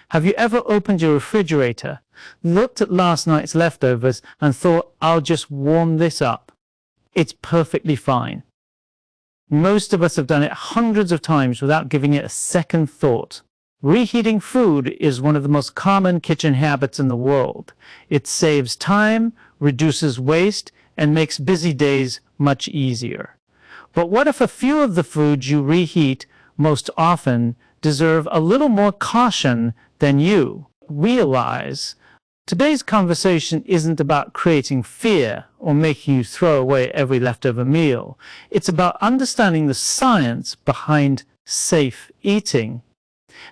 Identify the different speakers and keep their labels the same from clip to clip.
Speaker 1: have you ever opened your refrigerator, looked at last night's leftovers, and thought, I'll just warm this up? It's perfectly fine. Most of us have done it hundreds of times without giving it a second thought. Reheating food is one of the most common kitchen habits in the world. It saves time, reduces waste, and makes busy days much easier. But what if a few of the foods you reheat most often deserve a little more caution than you realize? Today's conversation isn't about creating fear or making you throw away every leftover meal. It's about understanding the science behind safe eating.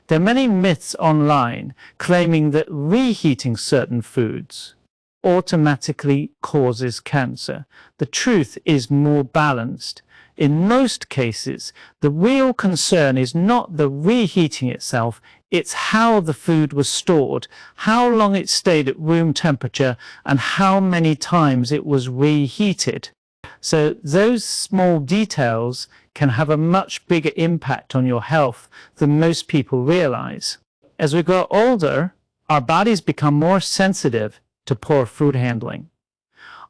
Speaker 1: There are many myths online claiming that reheating certain foods automatically causes cancer. The truth is more balanced. In most cases, the real concern is not the reheating itself, it's how the food was stored, how long it stayed at room temperature, and how many times it was reheated. So those small details can have a much bigger impact on your health than most people realize. As we grow older, our bodies become more sensitive to poor food handling.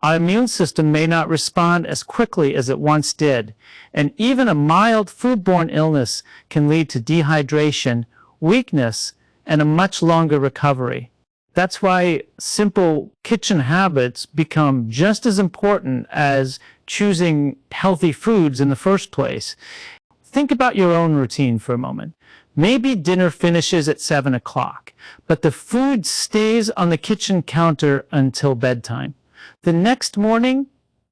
Speaker 1: Our immune system may not respond as quickly as it once did, and even a mild foodborne illness can lead to dehydration, weakness, and a much longer recovery. That's why simple kitchen habits become just as important as choosing healthy foods in the first place. Think about your own routine for a moment. Maybe dinner finishes at 7 o'clock, but the food stays on the kitchen counter until bedtime. The next morning,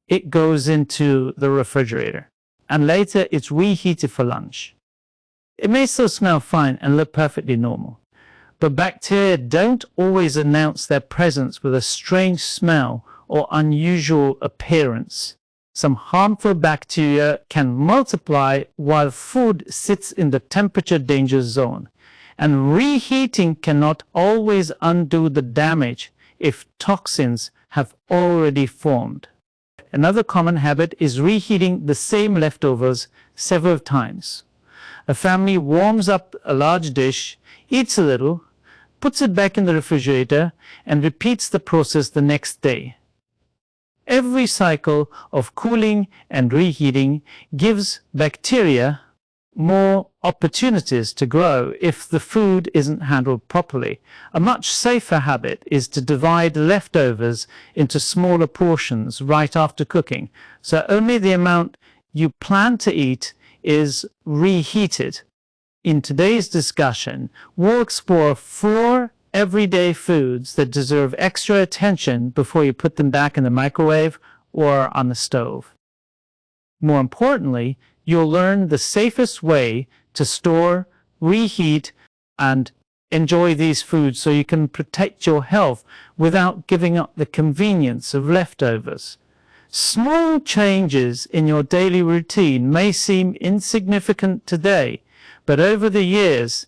Speaker 1: it goes into the refrigerator, and later it's reheated for lunch. It may still smell fine and look perfectly normal, but bacteria don't always announce their presence with a strange smell or unusual appearance. Some harmful bacteria can multiply while food sits in the temperature danger zone, and reheating cannot always undo the damage if toxins have already formed. Another common habit is reheating the same leftovers several times. A family warms up a large dish, eats a little, puts it back in the refrigerator, and repeats the process the next day. Every cycle of cooling and reheating gives bacteria more opportunities to grow if the food isn't handled properly. A much safer habit is to divide leftovers into smaller portions right after cooking, so only the amount you plan to eat is reheated. In today's discussion, we'll explore 4 everyday foods that deserve extra attention before you put them back in the microwave or on the stove. More importantly, you'll learn the safest way to store, reheat, and enjoy these foods so you can protect your health without giving up the convenience of leftovers. Small changes in your daily routine may seem insignificant today, but over the years,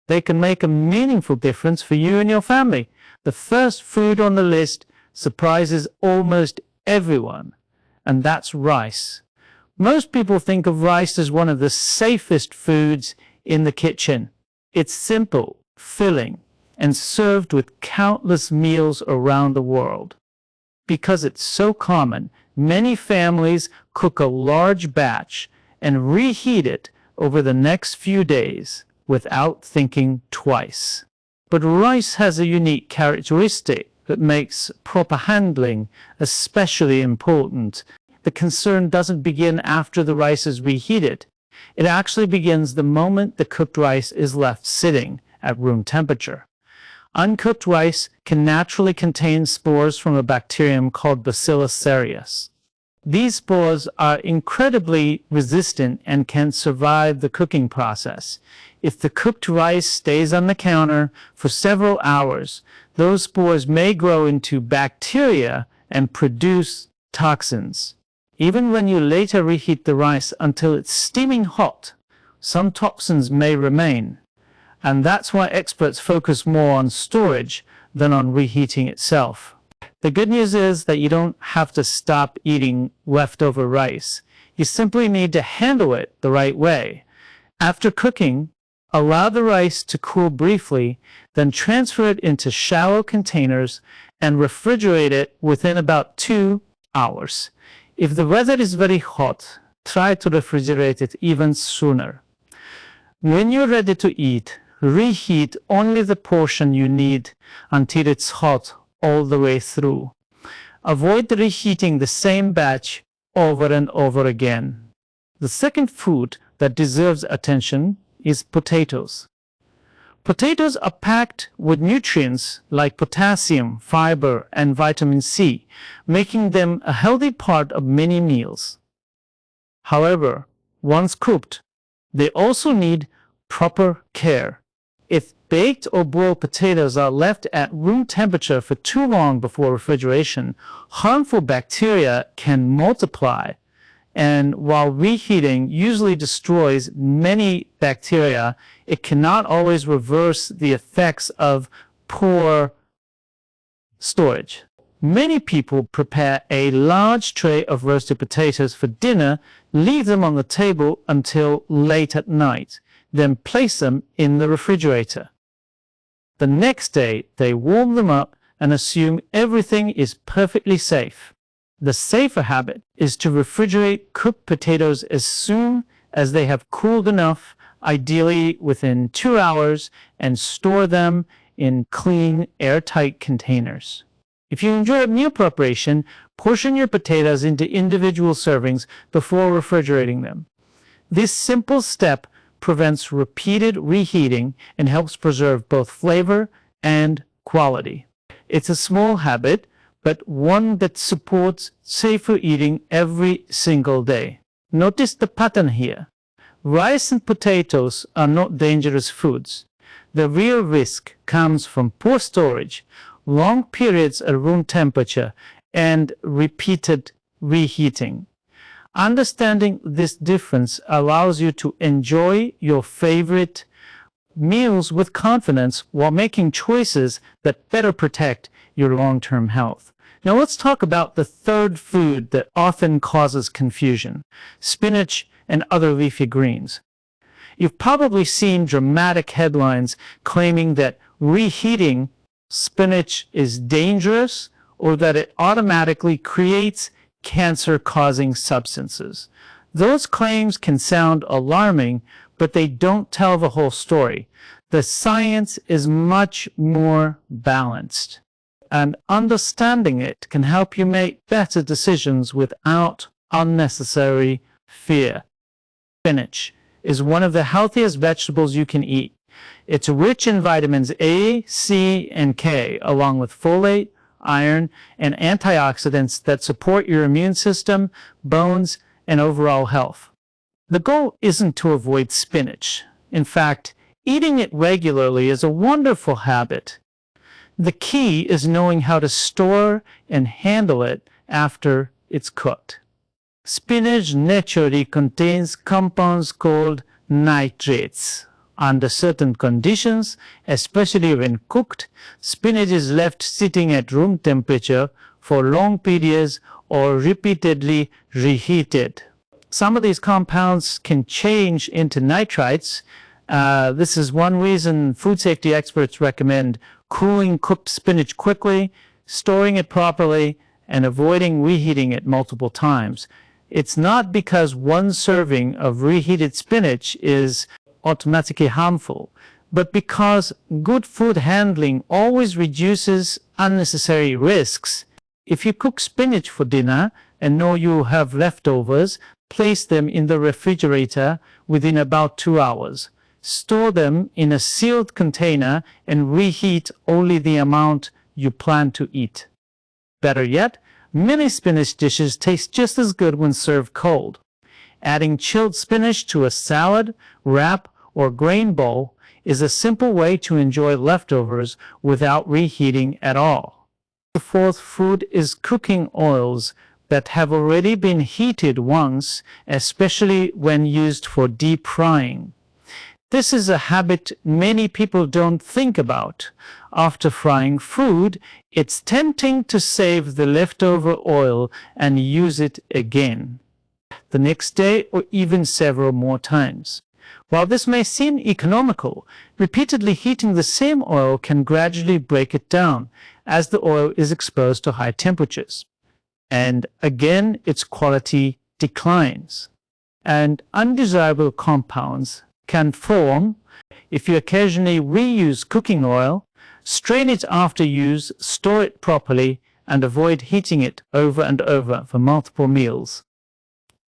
Speaker 1: they can make a meaningful difference for you and your family. The first food on the list surprises almost everyone, and that's rice. Most people think of rice as one of the safest foods in the kitchen. It's simple, filling, and served with countless meals around the world. Because it's so common, many families cook a large batch and reheat it over the next few days without thinking twice. But rice has a unique characteristic that makes proper handling especially important. The concern doesn't begin after the rice is reheated. It actually begins the moment the cooked rice is left sitting at room temperature. Uncooked rice can naturally contain spores from a bacterium called Bacillus cereus. These spores are incredibly resistant and can survive the cooking process. If the cooked rice stays on the counter for several hours, those spores may grow into bacteria and produce toxins. Even when you later reheat the rice until it's steaming hot, some toxins may remain. And that's why experts focus more on storage than on reheating itself. The good news is that you don't have to stop eating leftover rice. You simply need to handle it the right way. After cooking, Allow the rice to cool briefly, then transfer it into shallow containers and refrigerate it within about 2 hours. If the weather is very hot, try to refrigerate it even sooner. When you're ready to eat, reheat only the portion you need until it's hot all the way through. Avoid reheating the same batch over and over again. The second food that deserves attention is potatoes. Potatoes are packed with nutrients like potassium, fiber, and vitamin C, making them a healthy part of many meals. However, once cooked, they also need proper care. If baked or boiled potatoes are left at room temperature for too long before refrigeration, harmful bacteria can multiply. And while reheating usually destroys many bacteria, it cannot always reverse the effects of poor storage. Many people prepare a large tray of roasted potatoes for dinner, leave them on the table until late at night, then place them in the refrigerator. The next day, they warm them up and assume everything is perfectly safe. The safer habit is to refrigerate cooked potatoes as soon as they have cooled enough, ideally within 2 hours, and store them in clean, airtight containers. If you enjoy meal preparation, portion your potatoes into individual servings before refrigerating them. This simple step prevents repeated reheating and helps preserve both flavor and quality. It's a small habit, but one that supports safer eating every single day. Notice the pattern here. Rice and potatoes are not dangerous foods. The real risk comes from poor storage, long periods at room temperature, and repeated reheating. Understanding this difference allows you to enjoy your favorite meals with confidence while making choices that better protect your long-term health. Now let's talk about the third food that often causes confusion: spinach and other leafy greens. You've probably seen dramatic headlines claiming that reheating spinach is dangerous or that it automatically creates cancer-causing substances. Those claims can sound alarming, but they don't tell the whole story. The science is much more balanced, and understanding it can help you make better decisions without unnecessary fear. Spinach is one of the healthiest vegetables you can eat. It's rich in vitamins A, C, and K, along with folate, iron, and antioxidants that support your immune system, bones, and overall health. The goal isn't to avoid spinach. In fact, eating it regularly is a wonderful habit. The key is knowing how to store and handle it after it's cooked. Spinach naturally contains compounds called nitrates. Under certain conditions, especially when cooked, spinach is left sitting at room temperature for long periods or repeatedly reheated. Some of these compounds can change into nitrites. This is one reason food safety experts recommend cooling cooked spinach quickly, storing it properly, and avoiding reheating it multiple times. It's not because one serving of reheated spinach is automatically harmful, but because good food handling always reduces unnecessary risks. If you cook spinach for dinner and know you have leftovers, place them in the refrigerator within about 2 hours. Store them in a sealed container and reheat only the amount you plan to eat. Better yet, many spinach dishes taste just as good when served cold. Adding chilled spinach to a salad, wrap, or grain bowl is a simple way to enjoy leftovers without reheating at all. The fourth food is cooking oils that have already been heated once, especially when used for deep frying. This is a habit many people don't think about. After frying food, it's tempting to save the leftover oil and use it again the next day or even several more times. While this may seem economical, repeatedly heating the same oil can gradually break it down as the oil is exposed to high temperatures. And again, its quality declines. And undesirable compounds can form. If you occasionally reuse cooking oil, strain it after use, store it properly, and avoid heating it over and over for multiple meals.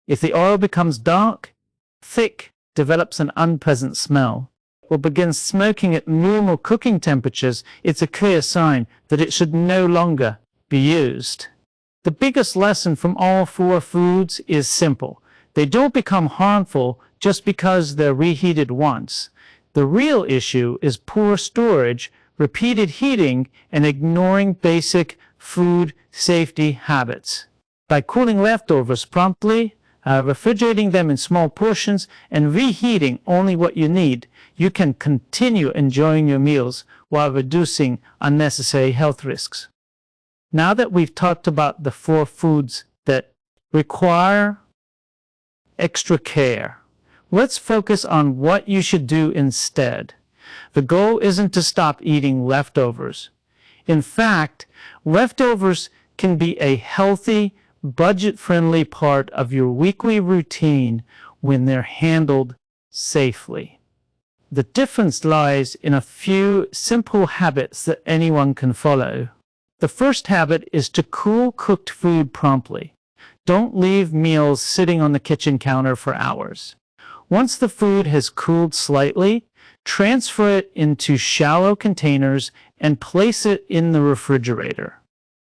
Speaker 1: If the oil becomes dark, thick, develops an unpleasant smell, or begins smoking at normal cooking temperatures, it's a clear sign that it should no longer be used. The biggest lesson from all four foods is simple. They don't become harmful just because they're reheated once. The real issue is poor storage, repeated heating, and ignoring basic food safety habits. By cooling leftovers promptly, refrigerating them in small portions, and reheating only what you need, you can continue enjoying your meals while reducing unnecessary health risks. Now that we've talked about the four foods that require extra care, let's focus on what you should do instead. The goal isn't to stop eating leftovers. In fact, leftovers can be a healthy, budget-friendly part of your weekly routine when they're handled safely. The difference lies in a few simple habits that anyone can follow. The first habit is to cool cooked food promptly. Don't leave meals sitting on the kitchen counter for hours. Once the food has cooled slightly, transfer it into shallow containers and place it in the refrigerator.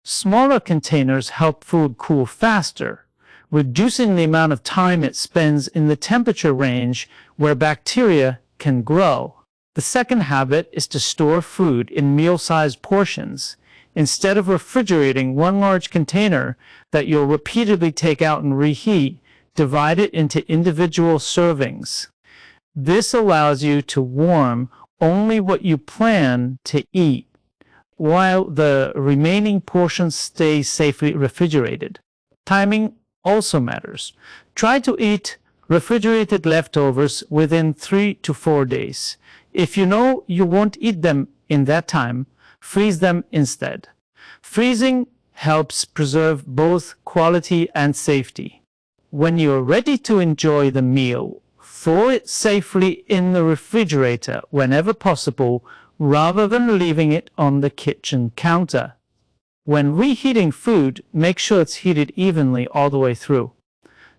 Speaker 1: Smaller containers help food cool faster, reducing the amount of time it spends in the temperature range where bacteria can grow. The second habit is to store food in meal-sized portions. Instead of refrigerating one large container that you'll repeatedly take out and reheat, divide it into individual servings. This allows you to warm only what you plan to eat, while the remaining portions stay safely refrigerated. Timing also matters. Try to eat refrigerated leftovers within 3 to 4 days. If you know you won't eat them in that time, freeze them instead. Freezing helps preserve both quality and safety. When you're ready to enjoy the meal, throw it safely in the refrigerator whenever possible, rather than leaving it on the kitchen counter. When reheating food, make sure it's heated evenly all the way through.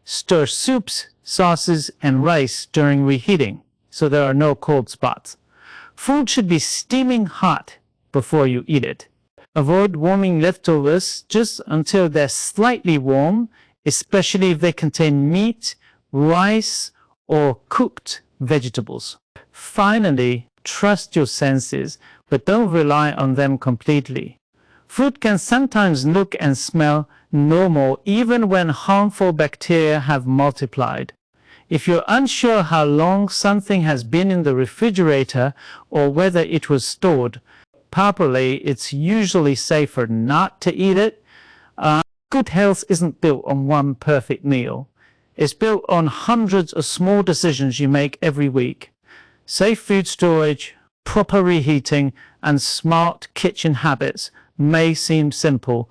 Speaker 1: Stir soups, sauces, and rice during reheating, so there are no cold spots. Food should be steaming hot before you eat it. Avoid warming leftovers just until they're slightly warm, especially if they contain meat, rice, or cooked vegetables. Finally, trust your senses, but don't rely on them completely. Food can sometimes look and smell normal even when harmful bacteria have multiplied. If you're unsure how long something has been in the refrigerator or whether it was stored properly, it's usually safer not to eat it. Good health isn't built on one perfect meal. It's built on hundreds of small decisions you make every week. Safe food storage, proper reheating, and smart kitchen habits may seem simple,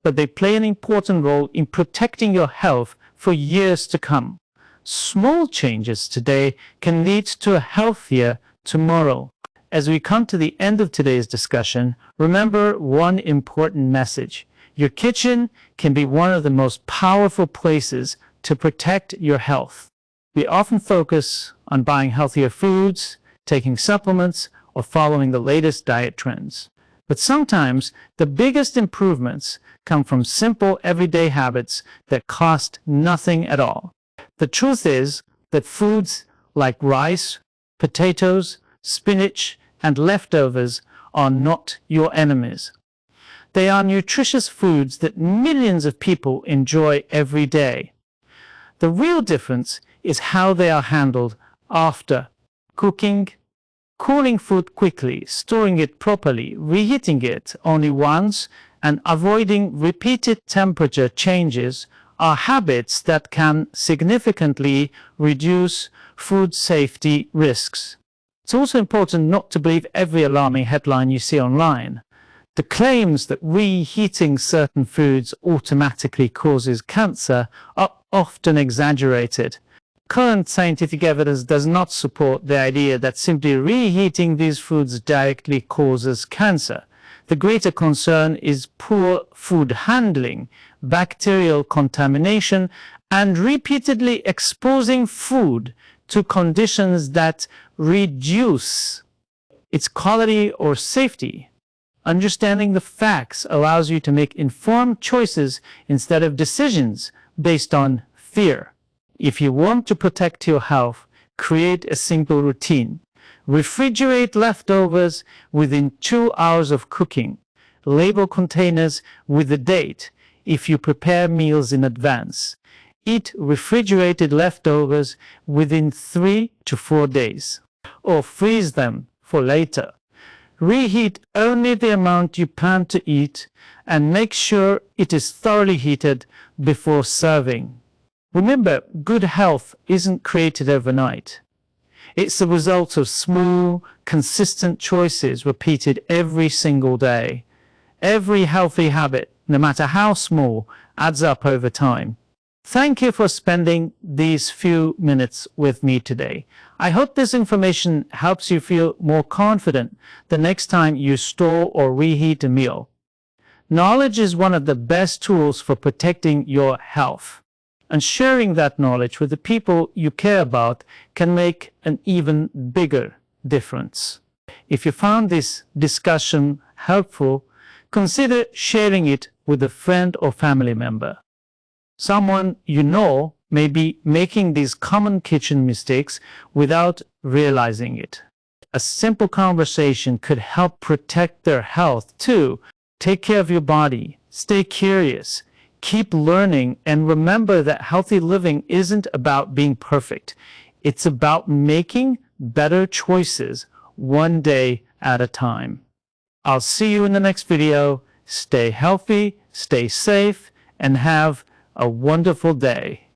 Speaker 1: but they play an important role in protecting your health for years to come. Small changes today can lead to a healthier tomorrow. As we come to the end of today's discussion, remember one important message. Your kitchen can be one of the most powerful places to protect your health. We often focus on buying healthier foods, taking supplements, or following the latest diet trends. But sometimes the biggest improvements come from simple everyday habits that cost nothing at all. The truth is that foods like rice, potatoes, spinach, and leftovers are not your enemies. They are nutritious foods that millions of people enjoy every day. The real difference is how they are handled after cooking. Cooling food quickly, storing it properly, reheating it only once, and avoiding repeated temperature changes are habits that can significantly reduce food safety risks. It's also important not to believe every alarming headline you see online. The claims that reheating certain foods automatically causes cancer are often exaggerated. Current scientific evidence does not support the idea that simply reheating these foods directly causes cancer. The greater concern is poor food handling, bacterial contamination, and repeatedly exposing food to conditions that reduce its quality or safety. Understanding the facts allows you to make informed choices instead of decisions based on fear. If you want to protect your health, create a simple routine. Refrigerate leftovers within 2 hours of cooking. Label containers with the date if you prepare meals in advance. Eat refrigerated leftovers within 3 to 4 days, or freeze them for later. Reheat only the amount you plan to eat and make sure it is thoroughly heated before serving. Remember, good health isn't created overnight. It's the result of small, consistent choices repeated every single day. Every healthy habit, no matter how small, adds up over time. Thank you for spending these few minutes with me today. I hope this information helps you feel more confident the next time you store or reheat a meal. Knowledge is one of the best tools for protecting your health, and sharing that knowledge with the people you care about can make an even bigger difference. If you found this discussion helpful, consider sharing it with a friend or family member. Someone you know may be making these common kitchen mistakes without realizing it. A simple conversation could help protect their health too. Take care of your body, stay curious, keep learning, and remember that healthy living isn't about being perfect. It's about making better choices one day at a time. I'll see you in the next video. Stay healthy, stay safe, and have a wonderful day.